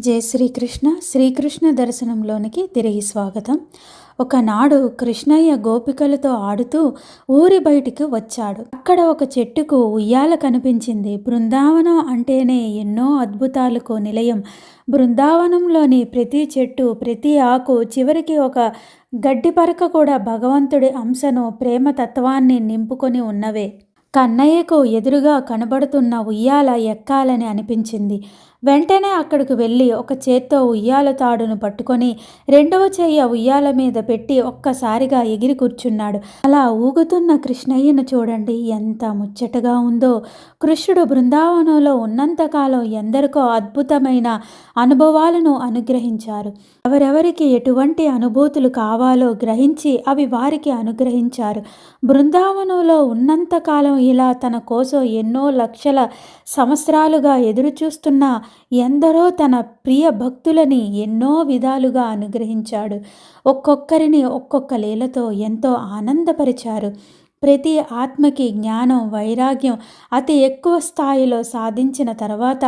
జై శ్రీకృష్ణ. శ్రీకృష్ణ దర్శనంలోనికి తిరిగి స్వాగతం. ఒకనాడు కృష్ణయ్య గోపికలతో ఆడుతూ ఊరి బయటికి వచ్చాడు. అక్కడ ఒక చెట్టుకు ఉయ్యాల కనిపించింది. బృందావనం అంటేనే ఎన్నో అద్భుతాలకు నిలయం. బృందావనంలోని ప్రతి చెట్టు, ప్రతి ఆకు, చివరికి ఒక గడ్డి పరక కూడా భగవంతుడి అంశను, ప్రేమ తత్వాన్ని నింపుకొని ఉన్నవే. కన్నయ్యకు ఎదురుగా కనబడుతున్న ఉయ్యాల ఎక్కాలని అనిపించింది. వెంటనే అక్కడికి వెళ్ళి ఒక చేత్తో ఉయ్యాల తాడును పట్టుకొని రెండవ చెయ్య ఉయ్యాల మీద పెట్టి ఒక్కసారిగా ఎగిరి కూర్చున్నాడు. అలా ఊగుతున్న కృష్ణయ్యను చూడండి, ఎంత ముచ్చటగా ఉందో. కృష్ణుడు బృందావనంలో ఉన్నంతకాలం ఎందరికో అద్భుతమైన అనుభవాలను అనుగ్రహించారు. ఎవరెవరికి ఎటువంటి అనుభూతులు కావాలో గ్రహించి అవి వారికి అనుగ్రహించారు. బృందావనంలో ఉన్నంతకాలం ఇలా తన కోసం ఎన్నో లక్షల సంవత్సరాలుగా ఎదురుచూస్తున్న ఎందరో తన ప్రియ భక్తులని ఎన్నో విధాలుగా అనుగ్రహించాడు. ఒక్కొక్కరిని ఒక్కొక్క లీలతో ఎంతో ఆనందపరిచారు. ప్రతి ఆత్మకి జ్ఞానం, వైరాగ్యం అతి ఎక్కువ స్థాయిలో సాధించిన తర్వాత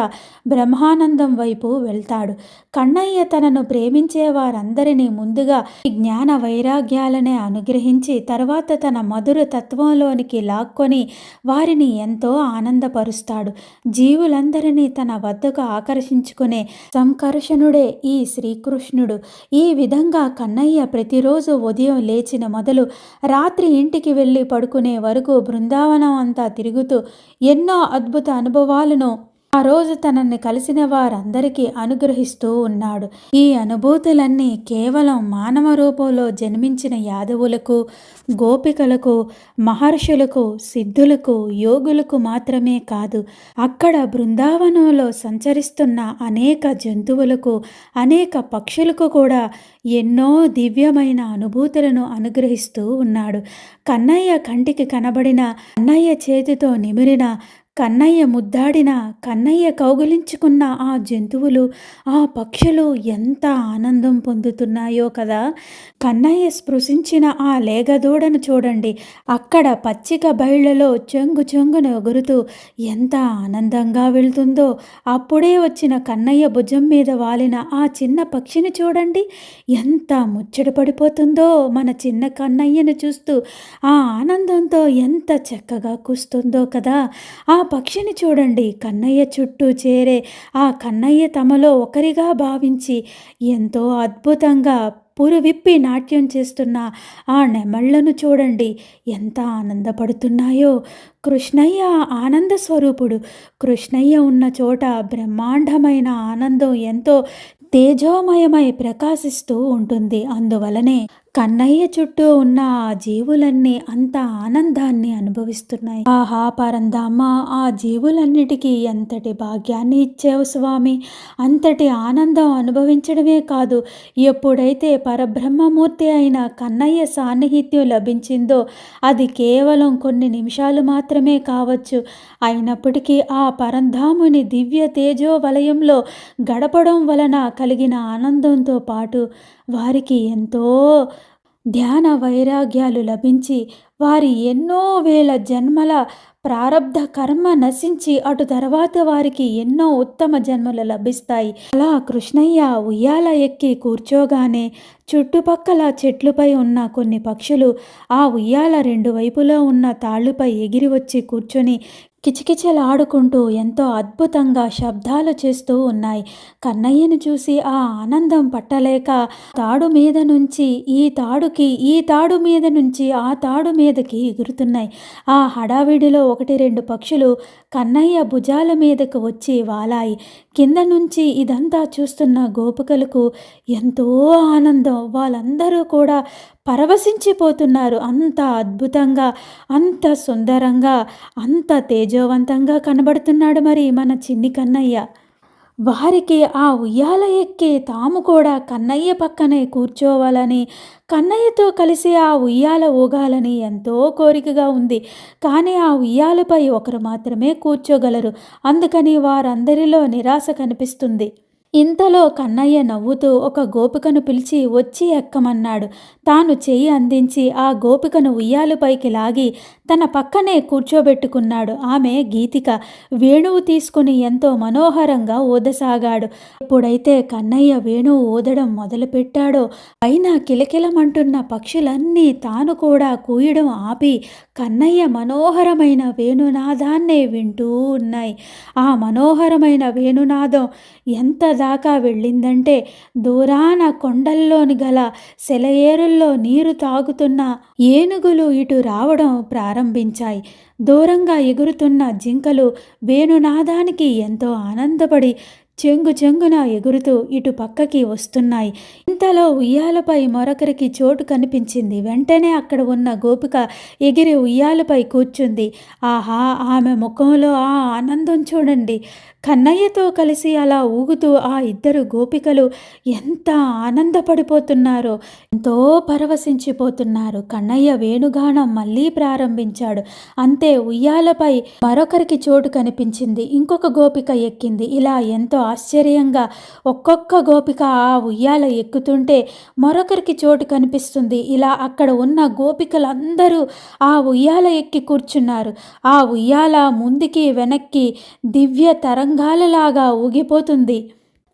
బ్రహ్మానందం వైపు వెళ్తాడు. కన్నయ్య తనను ప్రేమించే వారందరినీ ముందుగా జ్ఞాన వైరాగ్యాలనే అనుగ్రహించి తర్వాత తన మధుర తత్వంలోనికి లాక్కొని వారిని ఎంతో ఆనందపరుస్తాడు. జీవులందరినీ తన వద్దకు ఆకర్షించుకునే సంకర్షణుడే ఈ శ్రీకృష్ణుడు. ఈ విధంగా కన్నయ్య ప్రతిరోజు ఉదయం లేచిన మొదలు రాత్రి ఇంటికి వెళ్ళి పడుకునే వరకు బృందావనం అంతా తిరుగుతూ ఎన్నో అద్భుత అనుభవాలను ఆ రోజు తనని కలిసిన వారందరికీ అనుగ్రహిస్తూ ఉన్నాడు. ఈ అనుభూతులన్నీ కేవలం మానవ రూపంలో జన్మించిన యాదవులకు, గోపికలకు, మహర్షులకు, సిద్ధులకు, యోగులకు మాత్రమే కాదు, అక్కడ బృందావనంలో సంచరిస్తున్న అనేక జంతువులకు, అనేక పక్షులకు కూడా ఎన్నో దివ్యమైన అనుభూతులను అనుగ్రహిస్తూ ఉన్నాడు. కన్నయ్య కంటికి కనబడిన, కన్నయ్య చేతితో నిమిరిన, కన్నయ్య ముద్దాడిన, కన్నయ్య కౌగిలించుకున్న ఆ జంతువులు, ఆ పక్షులు ఎంత ఆనందం పొందుతున్నాయో కదా. కన్నయ్య స్పృశించిన ఆ లేగదూడను చూడండి, అక్కడ పచ్చిక బయళ్లలో చెంగు చెంగున ఎగురుతూ ఎంత ఆనందంగా వెళ్తుందో. అప్పుడే వచ్చిన కన్నయ్య భుజం మీద వాలిన ఆ చిన్న పక్షిని చూడండి, ఎంత ముచ్చట పడిపోతుందో. మన చిన్న కన్నయ్యను చూస్తూ ఆ ఆనందంతో ఎంత చక్కగా కూస్తుందో కదా. ఆ పక్షిని చూడండి, కన్నయ్య చుట్టూ చేరే ఆ కన్నయ్య తమలో ఒకరిగా భావించి ఎంతో అద్భుతంగా పురువిప్పి నాట్యం చేస్తున్న ఆ నెమళ్లను చూడండి, ఎంత ఆనందపడుతున్నాయో. కృష్ణయ్య ఆనంద స్వరూపుడు. కృష్ణయ్య ఉన్న చోట బ్రహ్మాండమైన ఆనందం ఎంతో తేజోమయమై ప్రకాశిస్తూ ఉంటుంది. అందువలనే కన్నయ్య చుట్టూ ఉన్న ఆ జీవులన్నీ అంత ఆనందాన్ని అనుభవిస్తున్నాయి. ఆహా పరంధామ, ఆ జీవులన్నిటికీ ఎంతటి భాగ్యాన్ని ఇచ్చావు స్వామి. అంతటి ఆనందం అనుభవించడమే కాదు, ఎప్పుడైతే పరబ్రహ్మమూర్తి అయిన కన్నయ్య సాన్నిహిత్యం లభించిందో అది కేవలం కొన్ని నిమిషాలు మాత్రమే కావచ్చు. అయినప్పటికీ ఆ పరంధాముని దివ్య తేజో వలయంలో గడపడం వలన కలిగిన ఆనందంతో పాటు వారికి ఎంతో ధ్యాన వైరాగ్యాలు లభించి వారి ఎన్నో వేల జన్మల ప్రారబ్ధ కర్మ నశించి అటు తర్వాత వారికి ఎన్నో ఉత్తమ జన్మలు లభిస్తాయి. అలా కృష్ణయ్య ఉయ్యాల ఎక్కి కూర్చోగానే చుట్టుపక్కల చెట్లుపై ఉన్న కొన్ని పక్షులు ఆ ఉయ్యాల రెండు వైపులో ఉన్న తాళ్ళుపై ఎగిరి వచ్చి కూర్చొని కిచకిచలాడుకుంటూ ఎంతో అద్భుతంగా శబ్దాలు చేస్తూ ఉన్నాయి. కన్నయ్యను చూసి ఆ ఆనందం పట్టలేక తాడు మీద నుంచి ఈ తాడుకి, ఈ తాడు మీద నుంచి ఆ తాడు మీదకి ఎగురుతున్నాయి. ఆ హడావిడిలో ఒకటి రెండు పక్షులు కన్నయ్య భుజాల మీదకు వచ్చి వాలాయి. కింద నుంచి ఇదంతా చూస్తున్న గోపికలకు ఎంతో ఆనందం. వాళ్ళందరూ కూడా పరవశించిపోతున్నారు. అంత అద్భుతంగా, అంత సుందరంగా, అంత తేజోవంతంగా కనబడుతున్నాడు మరి మన చిన్ని కన్నయ్య. వారికి ఆ ఉయ్యాల ఎక్కి తాము కూడా కన్నయ్య పక్కనే కూర్చోవాలని, కన్నయ్యతో కలిసి ఆ ఉయ్యాల ఊగాలని ఎంతో కోరికగా ఉంది. కానీ ఆ ఉయ్యాలపై ఒకరు మాత్రమే కూర్చోగలరు. అందుకని వారందరిలో నిరాశ కనిపిస్తుంది. ఇంతలో కన్నయ్య నవ్వుతూ ఒక గోపికను పిలిచి వచ్చి ఎక్కమన్నాడు. తాను చెయ్యి అందించి ఆ గోపికను ఉయ్యాలపైకి లాగి తన పక్కనే కూర్చోబెట్టుకున్నాడు. ఆమె గీతిక. వేణువు తీసుకుని ఎంతో మనోహరంగా ఊదసాగాడు. ఎప్పుడైతే కన్నయ్య వేణువు ఊదడం మొదలుపెట్టాడో పైన కిలకిలమంటున్న పక్షులన్నీ తాను కూడా కూయడం ఆపి కన్నయ్య మనోహరమైన వేణునాదాన్నే వింటూ ఉన్నాయి. ఆ మనోహరమైన వేణునాదం ఎంత దాకా వెళ్ళిందంటే దూరాన కొండల్లోని గల సెలయేరుల్లో నీరు తాగుతున్న ఏనుగులు ఇటు రావడం ప్రారంభించాయి. దూరంగా ఎగురుతున్న జింకలు వేణునాదానికి ఎంతో ఆనందపడి చెంగు చెంగున ఎగురుతూ ఇటు పక్కకి వస్తున్నాయి. ఇంతలో ఉయ్యాలపై మరొకరికి చోటు కనిపించింది. వెంటనే అక్కడ ఉన్న గోపిక ఎగిరి ఉయ్యాలపై కూర్చుంది. ఆహా, ఆమె ముఖంలో ఆ ఆనందం చూడండి. కన్నయ్యతో కలిసి అలా ఊగుతూ ఆ ఇద్దరు గోపికలు ఎంత ఆనందపడిపోతున్నారో, ఎంతో పరవశించిపోతున్నారు. కన్నయ్య వేణుగానం మళ్ళీ ప్రారంభించాడు. అంతే, ఉయ్యాలపై మరొకరికి చోటు కనిపించింది. ఇంకొక గోపిక ఎక్కింది. ఇలా ఎంతో ఆశ్చర్యంగా ఒక్కొక్క గోపిక ఆ ఉయ్యాల ఎక్కుతుంటే మరొకరికి చోటు కనిపిస్తుంది. ఇలా అక్కడ ఉన్న గోపికలందరూ ఆ ఉయ్యాల ఎక్కి కూర్చున్నారు. ఆ ఉయ్యాల ముందుకి వెనక్కి దివ్య తరంగాలలాగా ఊగిపోతుంది.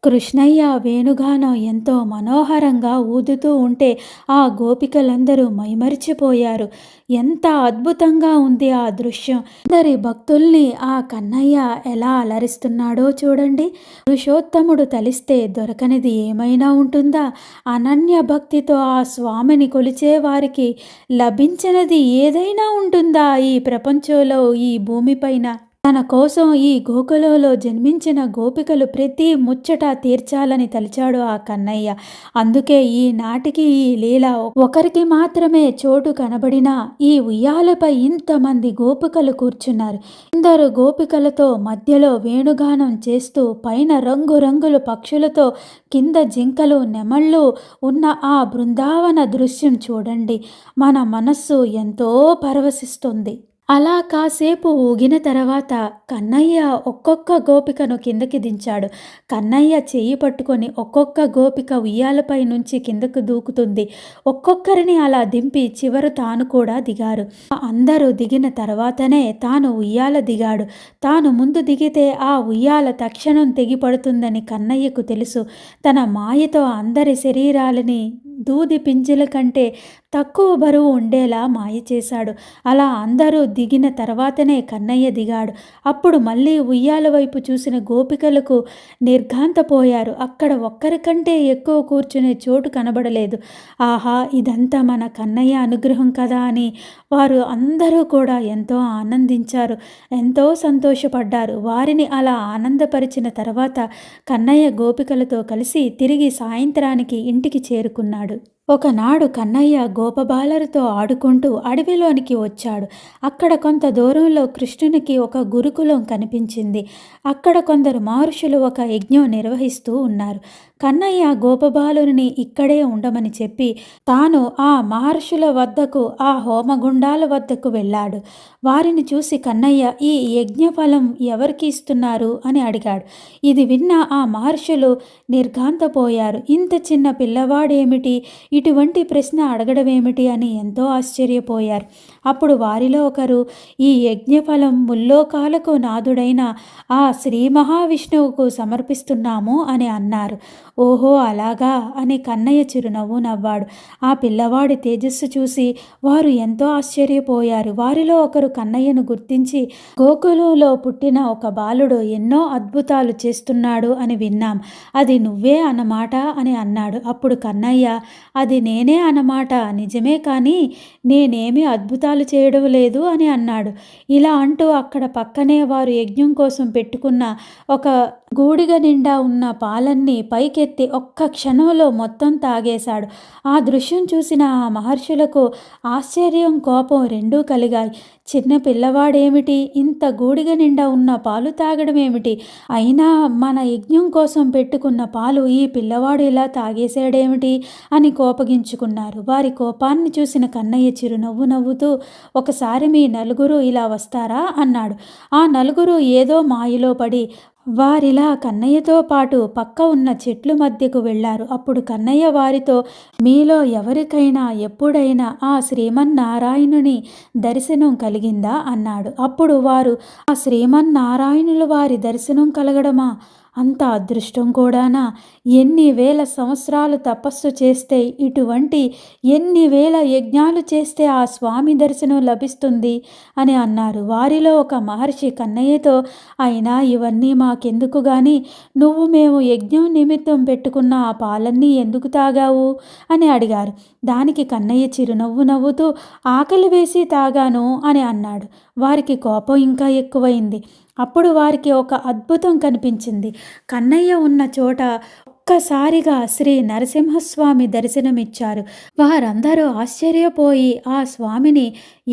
కృష్ణయ్య వేణుగానం ఎంతో మనోహరంగా ఊదుతూ ఉంటే ఆ గోపికలందరూ మైమరిచిపోయారు. ఎంత అద్భుతంగా ఉంది ఆ దృశ్యం. అందరి భక్తుల్ని ఆ కన్నయ్య ఎలా అలరిస్తున్నాడో చూడండి. పురుషోత్తముడు తలిస్తే దొరకనిది ఏమైనా ఉంటుందా? అనన్య భక్తితో ఆ స్వామిని కొలిచే వారికి లభించనిది ఏదైనా ఉంటుందా ఈ ప్రపంచంలో, ఈ భూమిపైన? తన కోసం ఈ గోకులంలో జన్మించిన గోపికలు ప్రతి ముచ్చట తీర్చాలని తలిచాడు ఆ కన్నయ్య. అందుకే ఈ నాటికి ఈ లీల ఒకరికి మాత్రమే చోటు కనబడినా ఈ ఉయ్యాలపై ఇంతమంది గోపికలు కూర్చున్నారు. ఇందరు గోపికలతో మధ్యలో వేణుగానం చేస్తూ పైన రంగురంగుల పక్షులతో కింద జింకలు నెమళ్ళు ఉన్న ఆ బృందావన దృశ్యం చూడండి. మన మనస్సు ఎంతో పరవశిస్తుంది. అలా కాసేపు ఊగిన తర్వాత కన్నయ్య ఒక్కొక్క గోపికను కిందకి దించాడు. కన్నయ్య చెయ్యి పట్టుకొని ఒక్కొక్క గోపిక ఉయ్యాలపై నుంచి కిందకు దూకుతుంది. ఒక్కొక్కరిని అలా దింపి చివరు తాను కూడా దిగారు. అందరూ దిగిన తర్వాతనే తాను ఉయ్యాల దిగాడు. తాను ముందు దిగితే ఆ ఉయ్యాల తక్షణం తెగిపడుతుందని కన్నయ్యకు తెలుసు. తన మాయతో అందరి శరీరాలని దూది పింజల కంటే తక్కువ బరువు ఉండేలా మాయ చేశాడు. అలా అందరూ దిగిన తర్వాతనే కన్నయ్య దిగాడు. అప్పుడు మళ్ళీ ఉయ్యాల వైపు చూసిన గోపికలకు నిర్ఘాంతపోయారు. అక్కడ ఒక్కరికంటే ఎక్కువ కూర్చునే చోటు కనబడలేదు. ఆహా, ఇదంతా మన కన్నయ్య అనుగ్రహం కదా అని వారు అందరూ కూడా ఎంతో ఆనందించారు, ఎంతో సంతోషపడ్డారు. వారిని అలా ఆనందపరిచిన తర్వాత కన్నయ్య గోపికలతో కలిసి తిరిగి సాయంత్రానికి ఇంటికి చేరుకున్నాడు. ఒకనాడు కన్నయ్య గోపబాలలతో ఆడుకుంటూ అడవిలోనికి వచ్చాడు. అక్కడ కొంత దూరంలో కృష్ణునికి ఒక గురుకులం కనిపించింది. అక్కడ కొందరు మహర్షులు ఒక యజ్ఞం నిర్వహిస్తూ ఉన్నారు. కన్నయ్య గోపబాలుని ఇక్కడే ఉండమని చెప్పి తాను ఆ మహర్షుల వద్దకు, ఆ హోమగుండాల వద్దకు వెళ్ళాడు. వారిని చూసి కన్నయ్య, ఈ యజ్ఞఫలం ఎవరికి ఇస్తున్నారు అని అడిగాడు. ఇది విన్న ఆ మహర్షులు నిర్ఘాంతపోయారు. ఇంత చిన్న పిల్లవాడేమిటి, ఇటువంటి ప్రశ్న అడగడమేమిటి అని ఎంతో ఆశ్చర్యపోయారు. అప్పుడు వారిలో ఒకరు, ఈ యజ్ఞఫలం ముల్లోకాలకు నాథుడైన ఆ శ్రీ మహావిష్ణువుకు సమర్పిస్తున్నాము అని అన్నారు. ఓహో, అలాగా అని కన్నయ్య చిరునవ్వు నవ్వాడు. ఆ పిల్లవాడి తేజస్సు చూసి వారు ఎంతో ఆశ్చర్యపోయారు. వారిలో ఒకరు కన్నయ్యను గుర్తించి, గోకులంలో పుట్టిన ఒక బాలుడు ఎన్నో అద్భుతాలు చేస్తున్నాడు అని విన్నాం, అది నువ్వే అన్నమాట అని అన్నాడు. అప్పుడు కన్నయ్య, అది నేనే అన్నమాట, నిజమే, కానీ నేనేమి అద్భుతాలు చేయడం లేదు అని అన్నాడు. ఇలా అంటూ అక్కడ పక్కనే వారు యజ్ఞం కోసం పెట్టుకున్న ఒక గూడిగ నిండా ఉన్న పాలన్నీ పైకెత్తి ఒక్క క్షణంలో మొత్తం తాగేశాడు. ఆ దృశ్యం చూసిన ఆ మహర్షులకు ఆశ్చర్యం, కోపం రెండూ కలిగాయి. చిన్న పిల్లవాడేమిటి, ఇంత గూడిగ నిండా ఉన్న పాలు తాగడం ఏమిటి, అయినా మన యజ్ఞం కోసం పెట్టుకున్న పాలు ఈ పిల్లవాడు ఇలా తాగేశాడేమిటి అని కోపగించుకున్నారు. వారి కోపాన్ని చూసిన కన్నయ్య చిరునవ్వు నవ్వుతూ, ఒకసారి మీ నలుగురు ఇలా వస్తారా అన్నాడు. ఆ నలుగురు ఏదో మాయలో పడి వారిలా కన్నయ్యతో పాటు పక్క ఉన్న చెట్లు మధ్యకు వెళ్ళారు. అప్పుడు కన్నయ్య వారితో, మీలో ఎవరికైనా ఎప్పుడైనా ఆ శ్రీమన్నారాయణుని దర్శనం కలిగిందా అన్నాడు. అప్పుడు వారు, ఆ శ్రీమన్నారాయణుల వారి దర్శనం కలగడమా? అంత అదృష్టం కూడానా? ఎన్ని వేల సంవత్సరాలు తపస్సు చేస్తే, ఇటువంటి ఎన్ని వేల యజ్ఞాలు చేస్తే ఆ స్వామి దర్శనం లభిస్తుంది అని అన్నారు. వారిలో ఒక మహర్షి కన్నయ్యతో, అయినా ఇవన్నీ మాకెందుకు గాని, మేము యజ్ఞం నిమిత్తం పెట్టుకున్న ఆ పాలన్నీ ఎందుకు తాగావు అని అడిగారు. దానికి కన్నయ్య చిరునవ్వు నవ్వుతూ, ఆకలి వేసి తాగాను అని అన్నాడు. వారికి కోపం ఇంకా ఎక్కువైంది. అప్పుడు వారికి ఒక అద్భుతం కనిపించింది. కన్నయ్య ఉన్న చోట ఒక్కసారిగా శ్రీ నరసింహస్వామి దర్శనమిచ్చారు. వారందరూ ఆశ్చర్యపోయి ఆ స్వామిని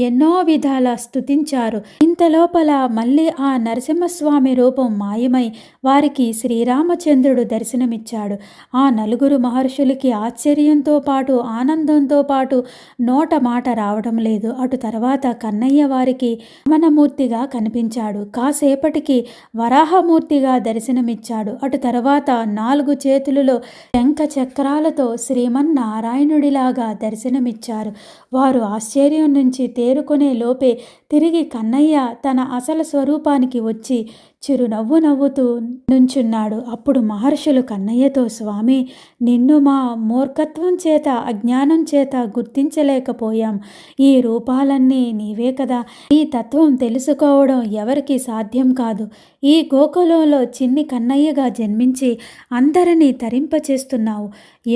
ఎన్నో విధాల స్తుతించారు. ఇంతలోపల మళ్ళీ ఆ నరసింహస్వామి రూపం మాయమై వారికి శ్రీరామచంద్రుడు దర్శనమిచ్చాడు. ఆ నలుగురు మహర్షులకి ఆశ్చర్యంతో పాటు ఆనందంతో పాటు నోట మాట రావడం లేదు. అటు తర్వాత కన్నయ్య వారికి వామనమూర్తిగా కనిపించాడు. కాసేపటికి వరాహమూర్తిగా దర్శనమిచ్చాడు. అటు తర్వాత 4 చేతులలో శంఖ చక్రాలతో శ్రీమన్నారాయణుడిలాగా దర్శనమిచ్చారు. వారు ఆశ్చర్యం నుంచి తేరుకునే లోపే తిరిగి కన్నయ్య తన అసలు స్వరూపానికి వచ్చి చిరునవ్వు నవ్వుతూ నుంచున్నాడు. అప్పుడు మహర్షులు కన్నయ్యతో, స్వామి, నిన్ను మా మూర్ఖత్వం చేత అజ్ఞానం చేత గుర్తించలేకపోయాం. ఈ రూపాలన్నీ నీవే కదా. ఈ తత్వం తెలుసుకోవడం ఎవరికి సాధ్యం కాదు. ఈ గోకులంలో చిన్ని కన్నయ్యగా జన్మించి అందరినీ తరింపచేస్తున్నావు.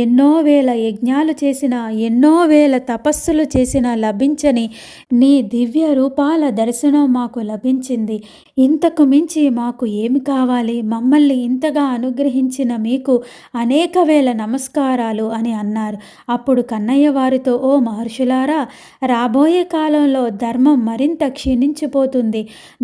ఎన్నో వేల యజ్ఞాలు చేసినా, ఎన్నో వేల తపస్సులు చేసినా లభించని నీ దివ్య రూపాల దర్శనం మాకు లభించింది. ఇంతకు మించి మాకు ఏమి కావాలి? మమ్మల్ని ఇంతగా అనుగ్రహించిన మీకు అనేక వేల నమస్కారాలు అని అన్నారు. అప్పుడు కన్నయ్య వారితో, ఓ మహర్షులారా, రాబోయే కాలంలో ధర్మం మరింత క్షీణించిపోతుంది.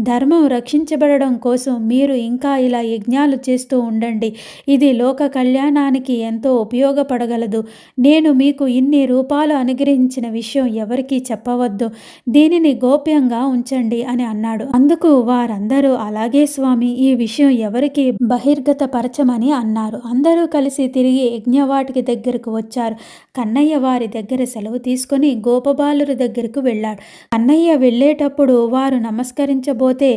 ధర్మం రక్షించబడడం కోసం మీరు ఇంకా ఇలా యజ్ఞాలు చేస్తూ ఉండండి. ఇది లోక కళ్యాణానికి ఎంతో ఉపయోగపడగలదు. నేను మీకు ఇన్ని రూపాలు అనుగ్రహించిన విషయం ఎవరికీ చెప్పవద్దు. దీనిని గోప్యంగా ఉంచండి అని అన్నాడు. అందుకు వారందరూ, అలాగే స్వామి, ఈ విషయం ఎవరికి బహిర్గతపరచమని అన్నారు. అందరూ కలిసి తిరిగి యజ్ఞవాటికి దగ్గరకు వచ్చారు. కన్నయ్య వారి దగ్గర సెలవు తీసుకొని గోపబాలురి దగ్గరకు వెళ్ళాడు. కన్నయ్య వెళ్ళేటప్పుడు వారు నమస్కరించబోతే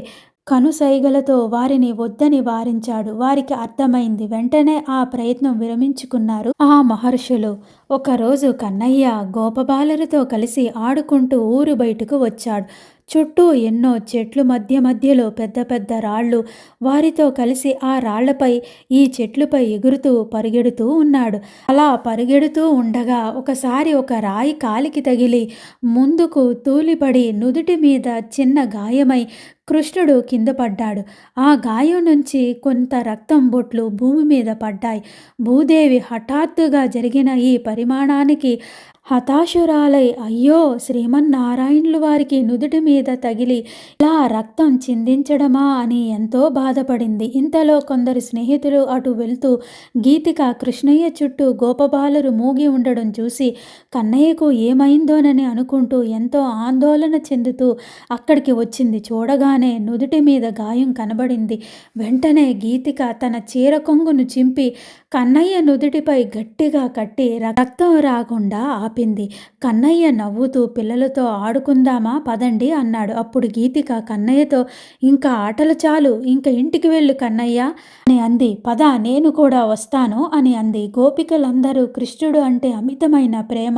కనుసైగలతో వారిని వద్దని వారించాడు. వారికి అర్థమైంది. వెంటనే ఆ ప్రయత్నం విరమించుకున్నారు ఆ మహర్షులు. ఒకరోజు కన్నయ్య గోపబాలురితో కలిసి ఆడుకుంటూ ఊరు బయటకు వచ్చాడు. చుట్టూ ఎన్నో చెట్లు మధ్యలో పెద్ద పెద్ద రాళ్ళు. వారితో కలిసి ఆ రాళ్లపై, ఈ చెట్లుపై ఎగురుతూ పరిగెడుతూ ఉన్నాడు. అలా పరిగెడుతూ ఉండగా ఒకసారి ఒక రాయి కాలికి తగిలి ముందుకు తూలిపడి నుదుటి మీద చిన్న గాయమై కృష్ణుడు కింద పడ్డాడు. ఆ గాయం నుంచి కొంత రక్తం బొట్లు భూమి మీద పడ్డాయి. భూదేవి హఠాత్తుగా జరిగిన ఈ పరిమాణానికి హతాశురాలై, అయ్యో, శ్రీమన్నారాయణులు వారికి నుదుటి మీద తగిలి ఇలా రక్తం చిందించడమా అని ఎంతో బాధపడింది. ఇంతలో కొందరు స్నేహితులు అటు వెళ్తూ గీతిక కృష్ణయ్య చుట్టూ గోపబాలురు మూగి ఉండడం చూసి కన్నయ్యకు ఏమైందోనని అనుకుంటూ ఎంతో ఆందోళన చెందుతూ అక్కడికి వచ్చింది. చూడగానే నుదుటి మీద గాయం కనబడింది. వెంటనే గీతిక తన చీర కొంగును చింపి కన్నయ్య నుదుటిపై గట్టిగా కట్టి రక్తం రాకుండా ఆపింది. కన్నయ్య నవ్వుతూ, పిల్లలతో ఆడుకుందామా, పదండి అన్నాడు. అప్పుడు గీతిక కన్నయ్యతో, ఇంకా ఆటలు చాలు, ఇంకా ఇంటికి వెళ్ళు కన్నయ్య అని అంది. పద, నేను కూడా వస్తాను అని అంది. గోపికలందరూ కృష్ణుడు అంటే అమితమైన ప్రేమ.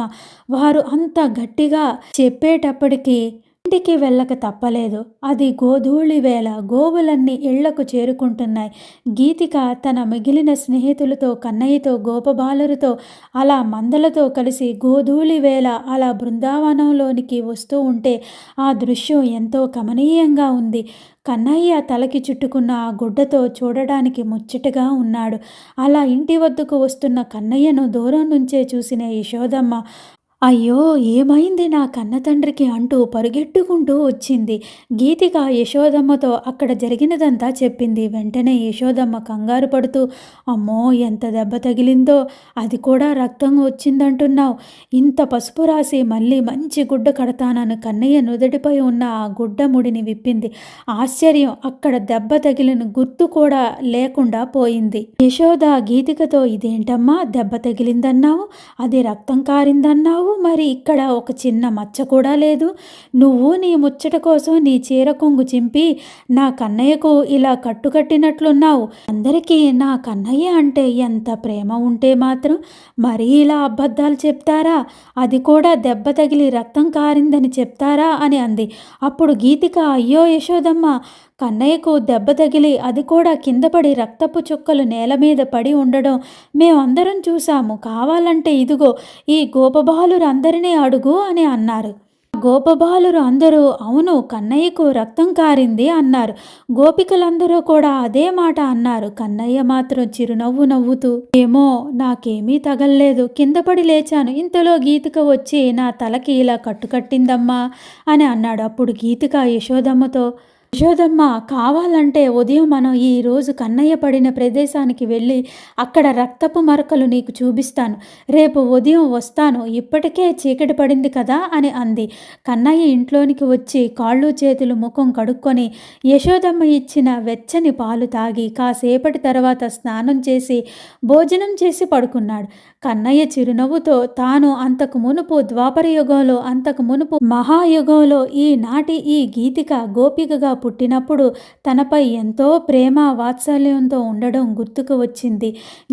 వారు అంత గట్టిగా చెప్పేటప్పటికీ ఇంటికి వెళ్ళక తప్పలేదు. అది గోధూళి వేళ. గోవులన్నీ ఇళ్లకు చేరుకుంటున్నాయి. గీతిక తన మిగిలిన స్నేహితులతో, కన్నయ్యతో, గోపబాలురితో అలా మందలతో కలిసి గోధూళి వేళ అలా బృందావనంలోనికి వస్తూ ఉంటే ఆ దృశ్యం ఎంతో కమనీయంగా ఉంది. కన్నయ్య తలకి చుట్టుకున్న ఆ గుడ్డతో చూడడానికి ముచ్చటగా ఉన్నాడు. అలా ఇంటి వద్దకు వస్తున్న కన్నయ్యను దూరం నుంచే చూసిన యశోదమ్మ అయ్యో! ఏమైంది నా కన్న తండ్రికి అంటూ పరుగెట్టుకుంటూ వచ్చింది. గీతిక యశోదమ్మతో అక్కడ జరిగినదంతా చెప్పింది. వెంటనే యశోదమ్మ కంగారు పడుతూ, అమ్మో! ఎంత దెబ్బ తగిలిందో, అది కూడా రక్తం వచ్చిందంటున్నావు. ఇంత పసుపు రాసి మళ్ళీ మంచి గుడ్డ కడతానని కన్నయ్య నుదుటిపై ఉన్న ఆ గుడ్డ ముడిని విప్పింది. ఆశ్చర్యం, అక్కడ దెబ్బ తగిలిన గుర్తు కూడా లేకుండా పోయింది. యశోద గీతికతో, ఇదేంటమ్మా దెబ్బ తగిలిందన్నావు, అది రక్తం కారిందన్నావు, మరి ఇక్కడ ఒక చిన్న మచ్చ కూడా లేదు. నువ్వు నీ ముచ్చట కోసం నీ చీర కొంగు చింపి నా కన్నయ్యకు ఇలా కట్టుకట్టినట్లున్నావు. అందరికీ నా కన్నయ్య అంటే ఎంత ప్రేమ ఉంటే మాత్రం మరీ ఇలా అబద్ధాలు చెప్తారా? అది కూడా దెబ్బ తగిలి రక్తం కారిందని చెప్తారా అని అంది. అప్పుడు గీతిక, అయ్యో యశోదమ్మ, కన్నయ్యకు దెబ్బ తగిలి అది కూడా కింద పడి రక్తపు చుక్కలు నేల మీద పడి ఉండడం మేమందరం చూశాము. కావాలంటే ఇదిగో ఈ గోపబాలురు అందరినీ అడుగు అని అన్నారు. గోపబాలురు అందరూ అవును, కన్నయ్యకు రక్తం కారింది అన్నారు. గోపికలందరూ కూడా అదే మాట అన్నారు. కన్నయ్య మాత్రం చిరునవ్వు నవ్వుతూ, ఏమో నాకేమీ తగల్లేదు, కింద పడి లేచాను, ఇంతలో గీతిక వచ్చి నా తలకి ఇలా కట్టుకట్టిందమ్మా అని అన్నాడు. అప్పుడు గీతిక యశోదమ్మతో, యశోదమ్మ, కావాలంటే ఉదయం మనం ఈరోజు కన్నయ్య పడిన ప్రదేశానికి వెళ్ళి అక్కడ రక్తపు మరకలు నీకు చూపిస్తాను. రేపు ఉదయం వస్తాను, ఇప్పటికే చీకటి పడింది కదా అని అంది. కన్నయ్య ఇంట్లోనికి వచ్చి కాళ్ళు చేతులు ముఖం కడుక్కొని యశోదమ్మ ఇచ్చిన వెచ్చని పాలు తాగి కాసేపటి తర్వాత స్నానం చేసి భోజనం చేసి పడుకున్నాడు. కన్నయ్య చిరునవ్వుతో తాను అంతకు మునుపు ద్వాపర యుగంలో, అంతకు మునుపు మహాయుగంలో ఈనాటి ఈ గీతిక గోపికగా పుట్టినప్పుడు తనపై ఎంతో ప్రేమ వాత్సల్యంతో ఉండడం గుర్తుకు వచ్చింది.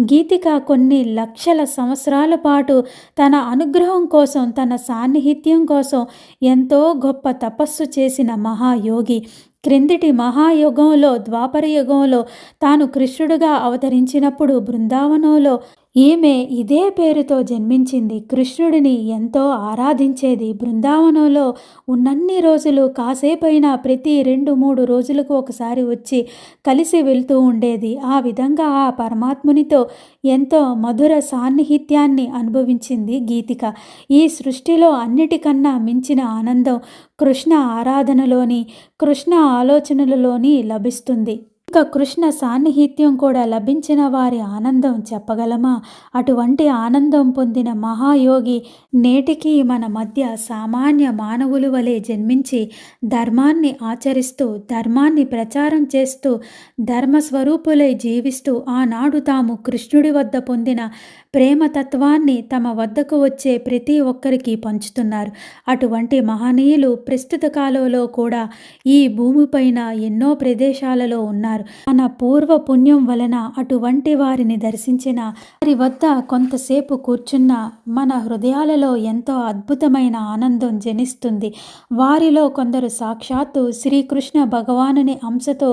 గీతిక కొన్ని లక్షల సంవత్సరాల పాటు తన అనుగ్రహం కోసం, తన సాన్నిహిత్యం కోసం ఎంతో గొప్ప తపస్సు చేసిన మహాయోగి. క్రిందిటి మహాయుగంలో, ద్వాపర యుగంలో తాను కృష్ణుడుగా అవతరించినప్పుడు బృందావనంలో ఈమె ఇదే పేరుతో జన్మించింది. కృష్ణుడిని ఎంతో ఆరాధించేది. బృందావనంలో ఉన్నన్ని రోజులు కాసేపైనా ప్రతి 2-3 రోజులకు ఒకసారి వచ్చి కలిసి వెళ్తూ ఉండేది. ఆ విధంగా ఆ పరమాత్మునితో ఎంతో మధుర సాన్నిహిత్యాన్ని అనుభవించింది గీతిక. ఈ సృష్టిలో అన్నిటికన్నా మించిన ఆనందం కృష్ణ ఆరాధనలోని, కృష్ణ ఆలోచనలలోని లభిస్తుంది. ఇంకా కృష్ణ సాన్నిహిత్యం కూడా లభించిన వారి ఆనందం చెప్పగలమా? అటువంటి ఆనందం పొందిన మహాయోగి నేటికి మన మధ్య సామాన్య మానవుల వలె జన్మించి ధర్మాన్ని ఆచరిస్తూ, ధర్మాన్ని ప్రచారం చేస్తూ, ధర్మస్వరూపులై జీవిస్తూ ఆనాడు తాము కృష్ణుడి వద్ద పొందిన ప్రేమతత్వాన్ని తమ వద్దకు వచ్చే ప్రతి ఒక్కరికి పంచుతున్నారు. అటువంటి మహనీయులు ప్రస్తుత కాలంలో కూడా ఈ భూమిపైన ఎన్నో ప్రదేశాలలో ఉన్నారు. మన పూర్వ పుణ్యం వలన అటువంటి వారిని దర్శించిన, వారి వద్ద కొంతసేపు కూర్చున్న మన హృదయాలలో ఎంతో అద్భుతమైన ఆనందం జనిస్తుంది. వారిలో కొందరు సాక్షాత్తు శ్రీకృష్ణ భగవానుని అంశతో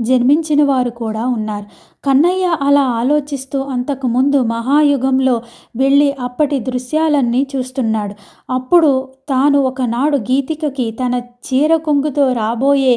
జన్మించిన వారు కూడా ఉన్నారు. కన్నయ్య అలా ఆలోచిస్తూ అంతకు ముందు మహాయుగంలో వెళ్ళి అప్పటి దృశ్యాలన్నీ చూస్తున్నాడు. అప్పుడు తాను ఒకనాడు గీతికకి తన చీర కొంగుతో రాబోయే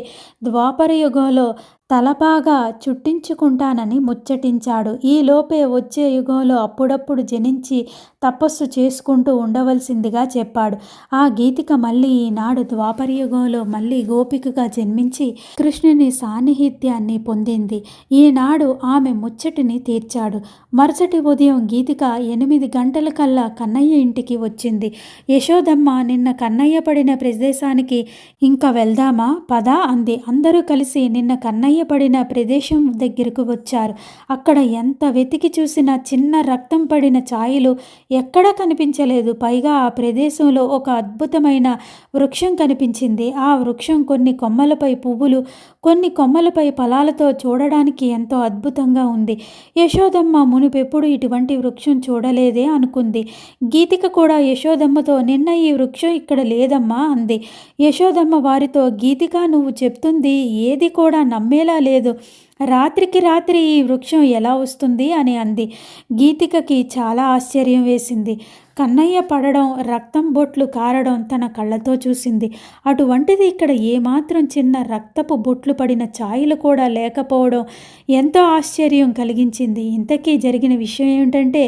ద్వాపర యుగంలో తలపాగా చుట్టించుకుంటానని ముచ్చటించాడు. ఈలోపే వచ్చే యుగంలో అప్పుడప్పుడు జనించి తపస్సు చేసుకుంటూ ఉండవలసిందిగా చెప్పాడు. ఆ గీతిక మళ్ళీ ఈనాడు ద్వాపర యుగంలో మళ్ళీ గోపికగా జన్మించి కృష్ణుని సాన్నిహిత్యాన్ని పొందింది. ఈనాడు ఆమె ముచ్చటిని తీర్చాడు. మరుసటి ఉదయం గీతిక 8 గంటలకల్లా కన్నయ్య ఇంటికి వచ్చింది. యశోదమ్మ, నిన్న కన్నయ్య పడిన ప్రదేశానికి ఇంకా వెళ్దామా, పద అంది. అందరూ కలిసి నిన్న కన్నయ్య పడిన ప్రదేశం దగ్గరకు వచ్చారు. అక్కడ ఎంత వెతికి చూసినా చిన్న రక్తం పడిన ఛాయలు ఎక్కడా కనిపించలేదు. పైగా ఆ ప్రదేశంలో ఒక అద్భుతమైన వృక్షం కనిపించింది. ఆ వృక్షం కొన్ని కొమ్మలపై పువ్వులు, కొన్ని కొమ్మలపై ఫలాలతో చూడడానికి ఎంతో అద్భుతంగా ఉంది. యశోదమ్మ మునుపెప్పుడు ఇటువంటి వృక్షం చూడలేదే అనుకుంది. గీతిక కూడా యశోదమ్మతో, నిన్న ఈ వృక్షం ఇక్కడ లేదమ్మా అంది. యశోదమ్మ వారితో, గీతిక, నువ్వు చెప్తుంది ఏది కూడా నమ్మేలా లేదు. రాత్రికి రాత్రి ఈ వృక్షం ఎలా వస్తుంది అని అంది. గీతికకి చాలా ఆశ్చర్యం వేసింది. కన్నయ్య పడడం, రక్తం బొట్లు కారడం తన కళ్ళతో చూసింది. అటువంటిది ఇక్కడ ఏమాత్రం చిన్న రక్తపు బొట్లు పడిన ఛాయలు కూడా లేకపోవడం ఎంతో ఆశ్చర్యం కలిగించింది. ఇంతకీ జరిగిన విషయం ఏమిటంటే,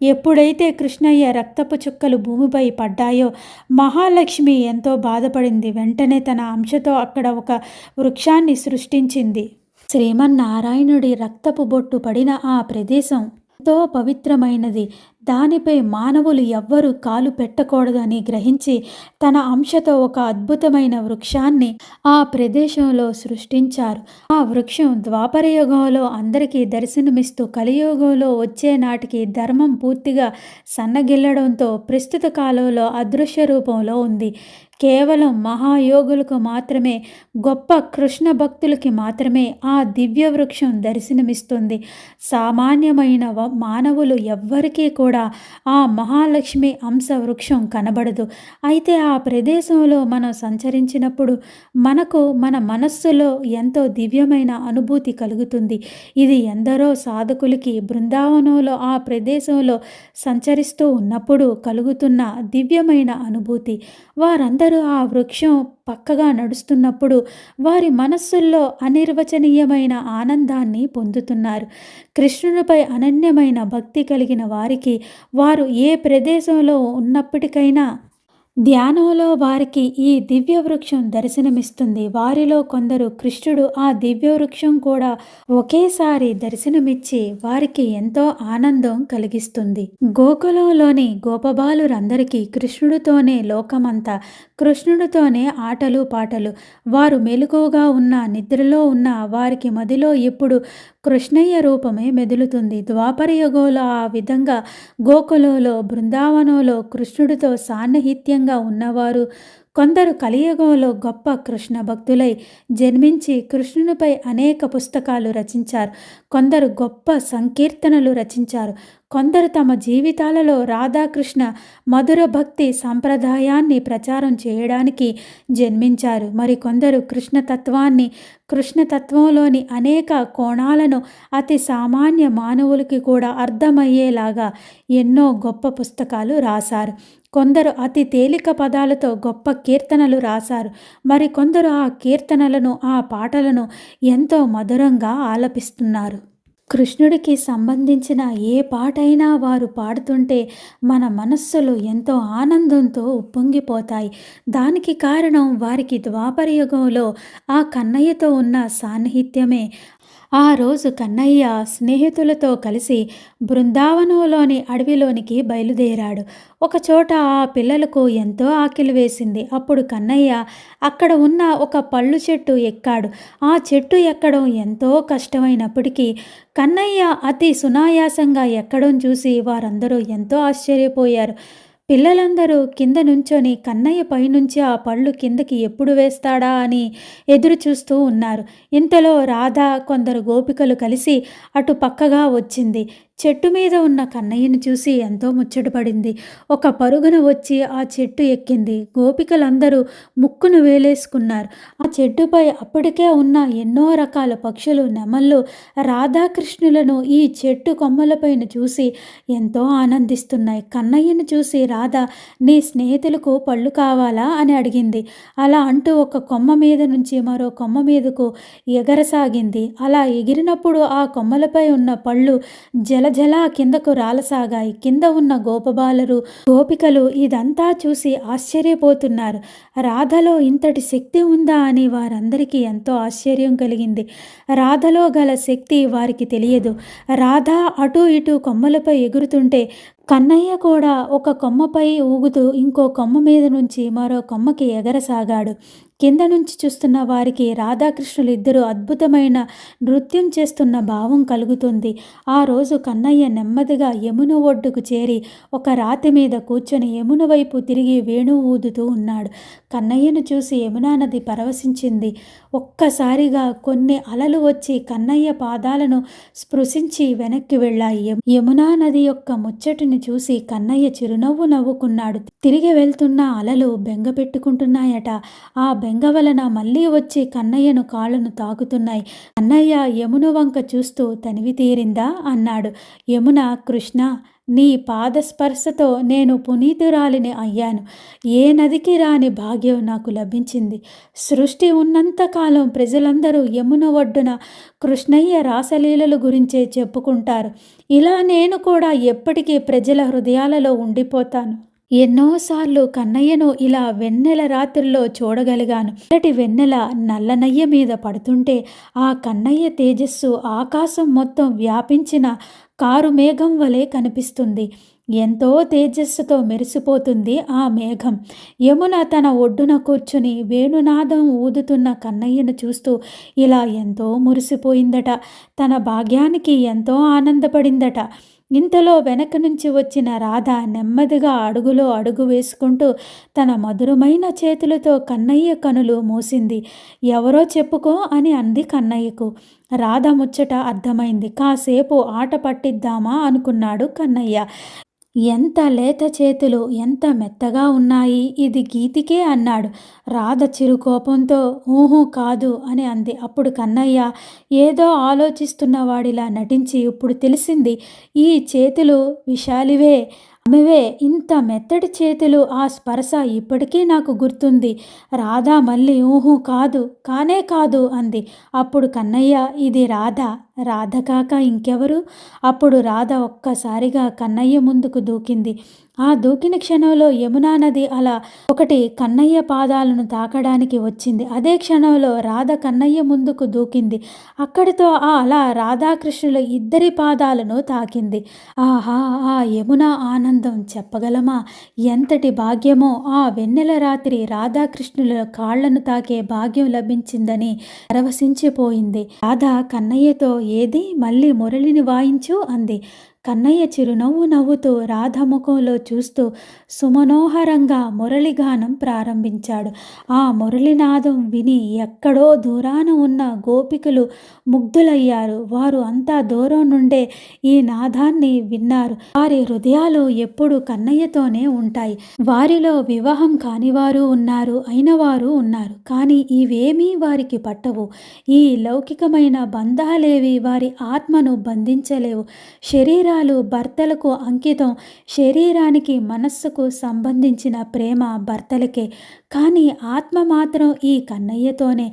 ఎప్పుడైతే కృష్ణయ్య రక్తపు చుక్కలు భూమిపై పడ్డాయో మహాలక్ష్మి ఎంతో బాధపడింది. వెంటనే తన అంశతో అక్కడ ఒక వృక్షాన్ని సృష్టించింది. శ్రీమన్నారాయణుడి రక్తపు బొట్టు పడిన ఆ ప్రదేశం ఎంతో పవిత్రమైనది. దానిపై మానవులు ఎవ్వరూ కాలు పెట్టకూడదని గ్రహించి తన అంశతో ఒక అద్భుతమైన వృక్షాన్ని ఆ ప్రదేశంలో సృష్టించారు. ఆ వృక్షం ద్వాపరయుగంలో అందరికీ దర్శనమిస్తూ కలియుగంలో వచ్చే నాటికి ధర్మం పూర్తిగా సన్నగిల్లడంతో ప్రస్తుత కాలంలో అదృశ్య రూపంలో ఉంది. కేవలం మహాయోగులకు మాత్రమే, గొప్ప కృష్ణ భక్తులకి మాత్రమే ఆ దివ్య వృక్షం దర్శనమిస్తుంది. సామాన్యమైన మానవులు ఎవ్వరికీ కూడా ఆ మహాలక్ష్మి అంశ వృక్షం కనబడదు. అయితే ఆ ప్రదేశంలో మనం సంచరించినప్పుడు మనకు మన మనస్సులో ఎంతో దివ్యమైన అనుభూతి కలుగుతుంది. ఇది ఎందరో సాధకులకి బృందావనంలో ఆ ప్రదేశంలో సంచరిస్తూ ఉన్నప్పుడు కలుగుతున్న దివ్యమైన అనుభూతి. వారందరూ ఆ వృక్షం పక్కగా నడుస్తున్నప్పుడు వారి మనస్సుల్లో అనిర్వచనీయమైన ఆనందాన్ని పొందుతున్నారు. కృష్ణునిపై అనన్యమైన భక్తి కలిగిన వారికి వారు ఏ ప్రదేశంలో ఉన్నప్పటికైనా ధ్యానంలో వారికి ఈ దివ్య వృక్షం దర్శనమిస్తుంది. వారిలో కొందరు కృష్ణుడు ఆ దివ్య వృక్షం కూడా ఒకేసారి దర్శనమిచ్చి వారికి ఎంతో ఆనందం కలిగిస్తుంది. గోకులంలోని గోపబాలురందరికీ కృష్ణుడితోనే లోకమంతా, కృష్ణుడితోనే ఆటలు పాటలు. వారు మెలకువగా ఉన్న, నిద్రలో ఉన్న వారికి మదిలో ఎప్పుడు కృష్ణయ్య రూపమే మెదులుతుంది. ద్వాపర యుగంలో ఆ విధంగా గోకులంలో, బృందావనంలో కృష్ణుడితో సాన్నిహిత్యంగా ఉన్నవారు కొందరు కలియుగంలో గొప్ప కృష్ణ భక్తులై జన్మించి కృష్ణునిపై అనేక పుస్తకాలు రచించారు. కొందరు గొప్ప సంకీర్తనలు రచించారు. కొందరు తమ జీవితాలలో రాధాకృష్ణ మధుర భక్తి సంప్రదాయాన్ని ప్రచారం చేయడానికి జన్మించారు. మరికొందరు కృష్ణతత్వాన్ని, కృష్ణతత్వంలోని అనేక కోణాలను అతి సామాన్య మానవులకి కూడా అర్థమయ్యేలాగా ఎన్నో గొప్ప పుస్తకాలు రాశారు. కొందరు అతి తేలిక పదాలతో గొప్ప కీర్తనలు రాశారు. మరికొందరు ఆ కీర్తనలను, ఆ పాటలను ఎంతో మధురంగా ఆలపిస్తున్నారు. కృష్ణుడికి సంబంధించిన ఏ పాటైనా వారు పాడుతుంటే మన మనస్సులు ఎంతో ఆనందంతో ఉప్పొంగిపోతాయి. దానికి కారణం వారికి ద్వాపర యుగంలో ఆ కన్నయ్యతో ఉన్న సాన్నిహిత్యమే. ఆ రోజు కన్నయ్య స్నేహితులతో కలిసి బృందావనంలోని అడవిలోనికి బయలుదేరాడు. ఒకచోట ఆ పిల్లలకు ఎంతో ఆకలి వేసింది. అప్పుడు కన్నయ్య అక్కడ ఉన్న ఒక పళ్ళు చెట్టు ఎక్కాడు. ఆ చెట్టు ఎక్కడం ఎంతో కష్టమైనప్పటికీ కన్నయ్య అతి సునాయాసంగా ఎక్కడం చూసి వారందరూ ఎంతో ఆశ్చర్యపోయారు. పిల్లలందరూ కింద నుంచొని కన్నయ్య పైనుంచి ఆ పళ్ళు కిందకి ఎప్పుడు వేస్తాడా అని ఎదురు చూస్తూ ఉన్నారు. ఇంతలో రాధ, కొందరు గోపికలు కలిసి అటు పక్కగా వచ్చింది. చెట్టు మీద ఉన్న కన్నయ్యను చూసి ఎంతో ముచ్చటపడింది. ఒక పరుగున వచ్చి ఆ చెట్టు ఎక్కింది. గోపికలందరూ ముక్కును వేలేసుకున్నారు. ఆ చెట్టుపై అప్పటికే ఉన్న ఎన్నో రకాల పక్షులు, నెమళ్ళు రాధాకృష్ణులను ఈ చెట్టు కొమ్మలపైన చూసి ఎంతో ఆనందిస్తున్నాయి. కన్నయ్యను చూసి రాధ, నీ స్నేహితులకు పళ్ళు కావాలా అని అడిగింది. అలా అంటూ ఒక కొమ్మ మీద నుంచి మరో కొమ్మ మీదకు ఎగరసాగింది. అలా ఎగిరినప్పుడు ఆ కొమ్మలపై ఉన్న పళ్ళు జలజలా కిందకు రాలసాగాయి. కింద ఉన్న గోపబాలరు, గోపికలు ఇదంతా చూసి ఆశ్చర్యపోతున్నారు. రాధలో ఇంతటి శక్తి ఉందా అని వారందరికీ ఎంతో ఆశ్చర్యం కలిగింది. రాధలో గల శక్తి వారికి తెలియదు. రాధ అటు ఇటు కొమ్మలపై ఎగురుతుంటే కన్నయ్య కూడా ఒక కొమ్మపై ఊగుతూ ఇంకో కొమ్మ మీద నుంచి మరో కొమ్మకి ఎగరసాగాడు. కింద నుంచి చూస్తున్న వారికి రాధాకృష్ణులు ఇద్దరు అద్భుతమైన నృత్యం చేస్తున్న భావం కలుగుతుంది. ఆ రోజు కన్నయ్య నెమ్మదిగా యమున ఒడ్డుకు చేరి ఒక రాతి మీద కూర్చొని యమున వైపు తిరిగి వేణువు ఊదుతూ ఉన్నాడు. కన్నయ్యను చూసి యమునా నది పరవశించింది. ఒక్కసారిగా కొన్ని అలలు వచ్చి కన్నయ్య పాదాలను స్పృశించి వెనక్కి వెళ్ళాయి. యమునా నది యొక్క ముచ్చటిని చూసి కన్నయ్య చిరునవ్వు నవ్వుకున్నాడు. తిరిగి వెళ్తున్న అలలు బెంగ పెట్టుకుంటున్నాయట. ఆ బెంగ వలన మళ్ళీ వచ్చి కన్నయ్యను కాళ్ళను తాకుతున్నాయి. కన్నయ్య యమున వంక చూస్తూ తనివి తీరిందా అన్నాడు. యమున, కృష్ణ నీ పాదస్పర్శతో నేను పునీతురాలిని అయ్యాను. ఏ నదికి రాని భాగ్యం నాకు లభించింది. సృష్టి ఉన్నంతకాలం ప్రజలందరూ యమున ఒడ్డున కృష్ణయ్య రాసలీలల గురించే చెప్పుకుంటారు. ఇలా నేను కూడా ఎప్పటికీ ప్రజల హృదయాలలో ఉండిపోతాను. ఎన్నోసార్లు కన్నయ్యను ఇలా వెన్నెల రాత్రిలో చూడగలిగాను. ఇలాంటి వెన్నెల నల్లనయ్య మీద పడుతుంటే ఆ కన్నయ్య తేజస్సు ఆకాశం మొత్తం వ్యాపించిన కారు మేఘం వలె కనిపిస్తుంది. ఎంతో తేజస్సుతో మెరిసిపోతుంది ఆ మేఘం. యమున తన ఒడ్డున కూర్చుని వేణునాదం ఊదుతున్న కన్నయ్యను చూస్తూ ఇలా ఎంతో మురిసిపోయిందట. తన భాగ్యానికి ఎంతో ఆనందపడిందట. ఇంతలో వెనక నుంచి వచ్చిన రాధ నెమ్మదిగా అడుగులో అడుగు వేసుకుంటూ తన మధురమైన చేతులతో కన్నయ్య కనులు మూసింది. ఎవరో చెప్పుకో అని అంది కన్నయ్యకు. రాధ ముచ్చట అర్థమైంది. కాసేపు ఆట పట్టిద్దామా అనుకున్నాడు కన్నయ్య. ఎంత లేత చేతులు, ఎంత మెత్తగా ఉన్నాయి, ఇది గీతికే అన్నాడు. రాధ చిరుకోపంతో ఊహూ కాదు అని అంది. అప్పుడు కన్నయ్య ఏదో ఆలోచిస్తున్నవాడిలా నటించి, ఇప్పుడు తెలిసింది, ఈ చేతులు విశాలివే, ఆమెవే, ఇంత మెత్తటి చేతులు, ఆ స్పర్శ ఇప్పటికీ నాకు గుర్తుంది. రాధ మళ్ళీ ఊహూ కాదు, కానే కాదు అంది. అప్పుడు కన్నయ్య ఇది రాధ, రాధ కాక ఇంకెవరు? అప్పుడు రాధ ఒక్కసారిగా కన్నయ్య ముందుకు దూకింది. ఆ దూకిన క్షణంలో యమునా నది అలా ఒకటి కన్నయ్య పాదాలను తాకడానికి వచ్చింది. అదే క్షణంలో రాధ కన్నయ్య ముందుకు దూకింది. అక్కడితో ఆ అలా రాధాకృష్ణుల ఇద్దరి పాదాలను తాకింది. ఆహా, ఆ యమున ఆనందం చెప్పగలమా? ఎంతటి భాగ్యమో! ఆ వెన్నెల రాత్రి రాధాకృష్ణుల కాళ్లను తాకే భాగ్యం లభించిందని పరవశించిపోయింది. రాధ కన్నయ్యతో ఏది మళ్ళీ మురళిని వాయించు అంది. కన్నయ్య చిరునవ్వు నవ్వుతూ రాధ ముఖంలో చూస్తూ సుమనోహరంగా మురళిగానం ప్రారంభించాడు. ఆ మురళినాదం విని ఎక్కడో దూరాన ఉన్న గోపికలు ముగ్ధులయ్యారు. వారు అంతా దూరం నుండే ఈ నాదాన్ని విన్నారు. వారి హృదయాలు ఎప్పుడు కన్నయ్యతోనే ఉంటాయి. వారిలో వివాహం కానివారు ఉన్నారు, అయినవారు ఉన్నారు. కానీ ఇవేమీ వారికి పట్టవు. ఈ లౌకికమైన బంధాలేవి వారి ఆత్మను బంధించలేవు. శరీరాలు భర్తలకు అంకితం. శరీరానికి మనస్సుకు సంబంధించిన ప్రేమ భర్తలకే. కానీ ఆత్మ మాత్రం ఈ కన్నయ్యతోనే.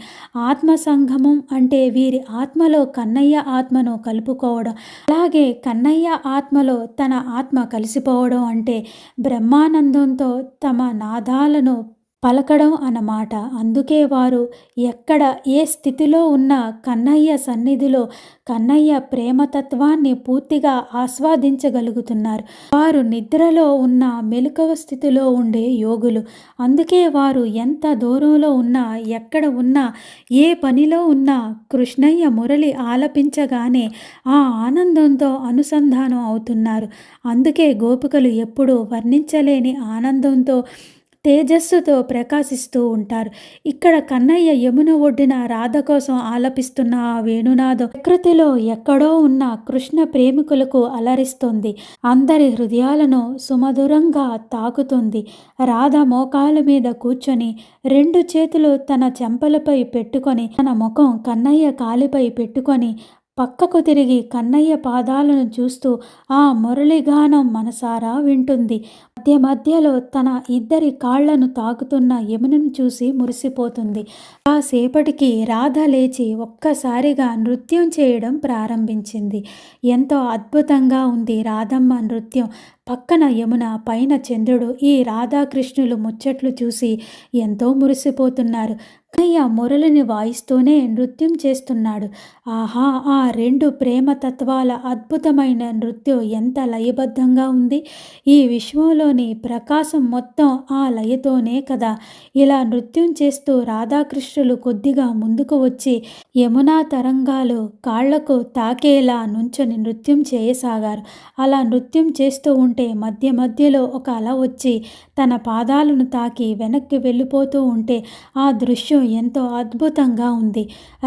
ఆత్మ సంగమం అంటే వీరి ఆత్మలో కన్నయ్య ఆత్మను కలుపుకోవడం. అలాగే కన్నయ్య ఆత్మలో తన ఆత్మ కలిసిపోవడం అంటే బ్రహ్మానందంతో తమ నాదాలను పలకడం అన్నమాట. అందుకే వారు ఎక్కడ ఏ స్థితిలో ఉన్నా కన్నయ్య సన్నిధిలో కన్నయ్య ప్రేమతత్వాన్ని పూర్తిగా ఆస్వాదించగలుగుతున్నారు. వారు నిద్రలో ఉన్న మెలకువ స్థితిలో ఉండే యోగులు. అందుకే వారు ఎంత దూరంలో ఉన్నా, ఎక్కడ ఉన్నా, ఏ పనిలో ఉన్నా కృష్ణయ్య మురళి ఆలపించగానే ఆ ఆనందంతో అనుసంధానం అవుతున్నారు. అందుకే గోపికలు ఎప్పుడూ వర్ణించలేని ఆనందంతో తేజస్సుతో ప్రకాశిస్తూ ఉంటారు. ఇక్కడ కన్నయ్య యమున ఒడ్డున రాధ కోసం ఆలపిస్తున్న ఆ వేణునాదం ప్రకృతిలో ఎక్కడో ఉన్న కృష్ణ ప్రేమికులకు అలరిస్తుంది. అందరి హృదయాలను సుమధురంగా తాకుతుంది. రాధ మోకాల మీద కూర్చొని రెండు చేతులు తన చెంపలపై పెట్టుకొని, తన ముఖం కన్నయ్య కాలిపై పెట్టుకొని పక్కకు తిరిగి కన్నయ్య పాదాలను చూస్తూ ఆ మురళిగానం మనసారా వింటుంది. మధ్య మధ్యలో తన ఇద్దరి కాళ్లను తాకుతున్న యమునను చూసి మురిసిపోతుంది. కాసేపటికి రాధ లేచి ఒక్కసారిగా నృత్యం చేయడం ప్రారంభించింది. ఎంతో అద్భుతంగా ఉంది రాధమ్మ నృత్యం. పక్కన యమున, పైన చంద్రుడు. ఈ రాధాకృష్ణులు ముచ్చట్లు చూసి ఎంతో మురిసిపోతున్నారు. కన్నయ్య మురళిని వాయిస్తూనే నృత్యం చేస్తున్నాడు. ఆహా, ఆ రెండు ప్రేమతత్వాల అద్భుతమైన నృత్యం ఎంత లయబద్ధంగా ఉంది. ఈ విశ్వంలోని ప్రకాశం మొత్తం ఆ లయతోనే కదా. ఇలా నృత్యం చేస్తూ రాధాకృష్ణులు కొద్దిగా ముందుకు వచ్చి యమునా తరంగాలు కాళ్లకు తాకేలా నుంచొని నృత్యం చేయసాగారు. అలా నృత్యం చేస్తూ ఉంటే మధ్య మధ్యలో ఒక అల వచ్చి తన పాదాలను తాకి వెనక్కి వెళ్ళిపోతూ ఉంటే ఆ దృశ్యం ఎంతో అద్భుతంగా ఉంది.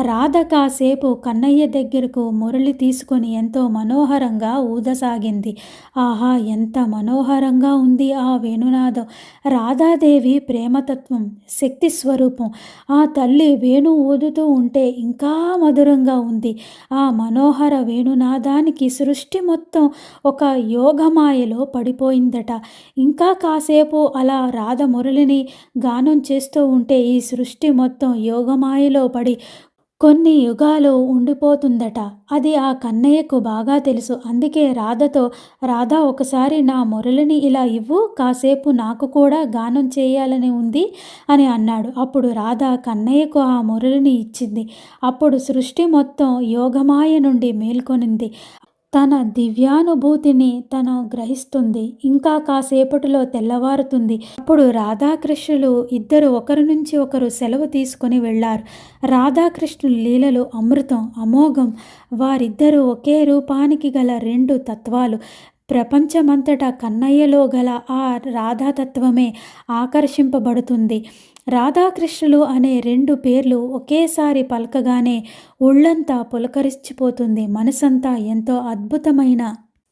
రాధ కాసేపు కన్నయ్య దగ్గరకు మురళి తీసుకొని ఎంతో మనోహరంగా ఊదసాగింది. ఆహా, ఎంత మనోహరంగా ఉంది ఆ వేణునాదం! రాధాదేవి ప్రేమతత్వం, శక్తి స్వరూపం. ఆ తల్లి వేణు ఊదుతూ ఉంటే ఇంకా మధురంగా ఉంది. ఆ మనోహర వేణునాదానికి సృష్టి మొత్తం ఒక యోగమాయలో పడిపోయిందట. ఇంకా కాసేపు అలా రాధ మురళిని గానం చేస్తూ ఉంటే ఈ సృష్టి మొత్తం యోగమాయలో పడి కొన్ని యుగాలు ఉండిపోతుందట. అది ఆ కన్నయ్యకు బాగా తెలుసు. అందుకే రాధతో, రాధా, ఒకసారి నా మురళిని ఇలా ఇవ్వు, కాసేపు నాకు కూడా గానం చేయాలని ఉంది అని అన్నాడు. అప్పుడు రాధ కన్నయ్యకు ఆ మురళిని ఇచ్చింది. అప్పుడు సృష్టి మొత్తం యోగమాయ నుండి మేల్కొనింది. తన దివ్యానుభూతిని తను గ్రహిస్తుంది. ఇంకా కాసేపటిలో తెల్లవారుతుంది. అప్పుడు రాధాకృష్ణులు ఇద్దరు ఒకరి నుంచి ఒకరు సెలవు తీసుకొని వెళ్ళారు. రాధాకృష్ణుల లీలలు అమృతం, అమోఘం. వారిద్దరూ ఒకే రూపానికి గల రెండు తత్వాలు. ప్రపంచమంతటా కన్నయ్యలో గల ఆ రాధాతత్వమే ఆకర్షింపబడుతుంది. రాధాకృష్ణులు అనే రెండు పేర్లు ఒకేసారి పలకగానే ఒళ్ళంతా పులకరించిపోతుంది. మనసంతా ఎంతో అద్భుతమైన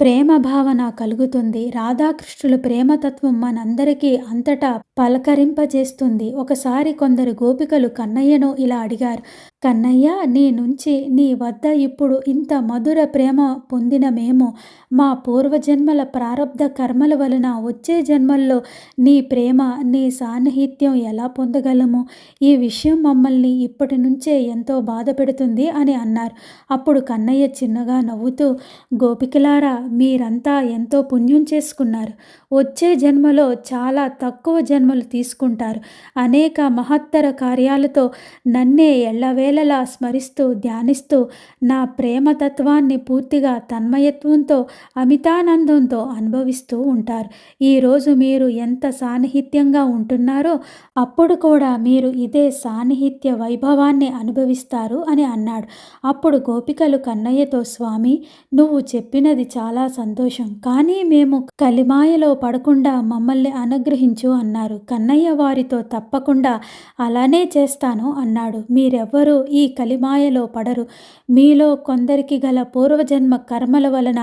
ప్రేమ భావన కలుగుతుంది. రాధాకృష్ణుల ప్రేమతత్వం మనందరికీ అంతటా పలకరింపజేస్తుంది. ఒకసారి కొందరు గోపికలు కన్నయ్యను ఇలా అడిగారు. కన్నయ్య, నీ నుంచి నీ వద్ద ఇప్పుడు ఇంత మధుర ప్రేమ పొందిన మేము మా పూర్వజన్మల ప్రారబ్ధ కర్మల వలన వచ్చే జన్మల్లో నీ ప్రేమ, నీ సాన్నిహిత్యం ఎలా పొందగలము? ఈ విషయం మమ్మల్ని ఇప్పటి నుంచే ఎంతో బాధ పెడుతుంది అని అన్నారు. అప్పుడు కన్నయ్య చిన్నగా నవ్వుతూ, గోపికలారా, మీరంతా ఎంతో పుణ్యం చేసుకున్నారు. వచ్చే జన్మలో చాలా తక్కువ జన్మలు తీసుకుంటారు. అనేక మహత్తర కార్యాలతో నన్నే ఎల్లవేళలా స్మరిస్తూ ధ్యానిస్తూ నా ప్రేమతత్వాన్ని పూర్తిగా తన్మయత్వంతో అమితానందంతో అనుభవిస్తూ ఉంటారు. ఈరోజు మీరు ఎంత సాన్నిహిత్యంగా ఉంటున్నారో అప్పుడు కూడా మీరు ఇదే సాన్నిహిత్య వైభవాన్ని అనుభవిస్తారు అని అన్నాడు. అప్పుడు గోపికలు కన్నయ్యతో, స్వామి, నువ్వు చెప్పినది చాలా సంతోషం, కానీ మేము కలిమాయలో పడకుండా మమ్మల్ని అనుగ్రహించు అన్నారు. కన్నయ్య వారితో, తప్పకుండా అలానే చేస్తాను అన్నాడు. మీరెవ్వరూ ఈ కలిమాయలో పడరు. మీలో కొందరికి గల పూర్వజన్మ కర్మల వలన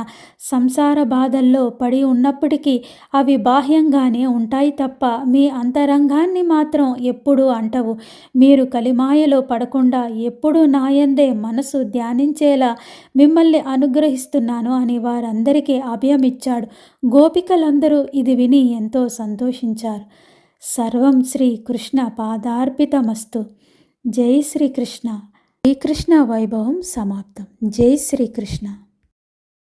సంసార బాధల్లో పడి ఉన్నప్పటికీ అవి బాహ్యంగానే ఉంటాయి తప్ప మీ అంతరంగాన్ని మాత్రం ఎప్పుడూ అంటవు. మీరు కలిమాయలో పడకుండా ఎప్పుడూ నాయందే మనసు ధ్యానించేలా మిమ్మల్ని అనుగ్రహిస్తున్నాను అని వారందరికీ అభయమిచ్చాడు. గోపికలందరూ ఇది విని ఎంతో సంతోషించారు. సర్వం శ్రీ కృష్ణ పాదార్పితమస్తు. జై శ్రీకృష్ణ. శ్రీకృష్ణ వైభవం సమాప్తం. జై శ్రీకృష్ణ.